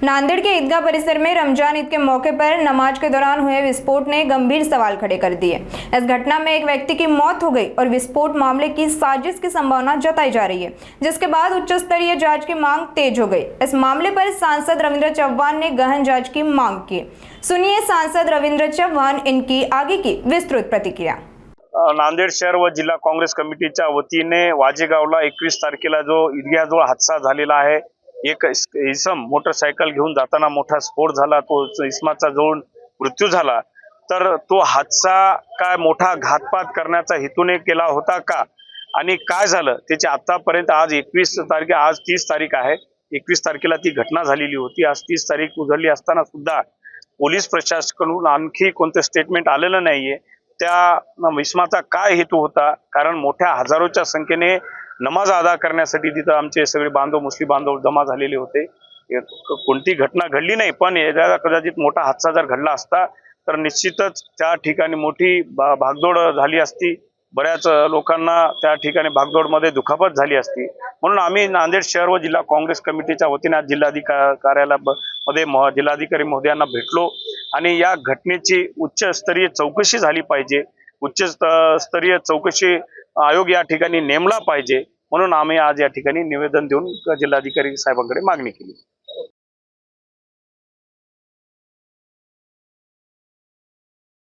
नांदेड़ के ईदगाह परिसर में रमजान ईद के मौके पर नमाज के दौरान हुए विस्फोट ने गंभीर सवाल खड़े कर दिए। इस घटना में एक व्यक्ति की मौत हो गई और विस्फोट मामले की साजिश की संभावना जताई जा रही है, जिसके बाद उच्च स्तरीय जांच की मांग तेज हो गई। इस मामले पर सांसद रविंद्र चव्हाण ने गहन जांच की मांग की। सुनिए सांसद रविंद्र चव्हाण इनकी आगे की विस्तृत प्रतिक्रिया। नांदेड शहर व जिल्हा काँग्रेस कमिटीच्या वतीने वाजेगावला 21 तारखेला जो ईदगाहजवळ हादसा झालेला आहे, एक इसम मोटरसायकल घेऊन जाताना मोठा स्फोट झाला, तो इसमाचा जळून मृत्यू झाला। तर तो हादसा काय मोठा घातपात करण्याचा हेतूने केला होता का आणि काय झालं त्याची आतापर्यंत आज 21 तारीख, आज 30 तारीख आहे। 21 तारखेला ती घटना झालेली होती। आज 30 तारीख उजळली असताना सुद्धा पोलीस प्रशासनाकडून आणखी कोणते स्टेटमेंट आलेलं नाहीये। त्या इसमाचा काय हेतू होता, कारण मोठ्या हजारोच्या संख्येने नमाज अदा करण्यासाठी तिथं आमचे सगळे बांधव, मुस्लिम बांधव जमा झालेले होते। कोणती घटना घडली नाही, पण याचा कदाचित मोठा हादसा जर घडला असता तर निश्चितच त्या ठिकाणी मोठी भागदौड झाली असती। बऱ्याच लोकांना त्या ठिकाणी भागदौडमध्ये दुखापत झाली असती। म्हणून आम्ही नांदेड शहर व जिल्हा काँग्रेस कमिटीच्या वतीने आज जिल्हाधिकारी कार्यालयामध्ये जिल्हाधिकारी महोदयांना भेटलो आणि या घटनेची उच्च स्तरीय चौकशी झाली पाहिजे, उच्च स्तरीय चौकशी आयोग या ठिकाणी नेमला पाहिजे, म्हणून आम्ही आज या ठिकाणी निवेदन देऊन जिल्हाधिकारी साहेबांकडे मागणी केली।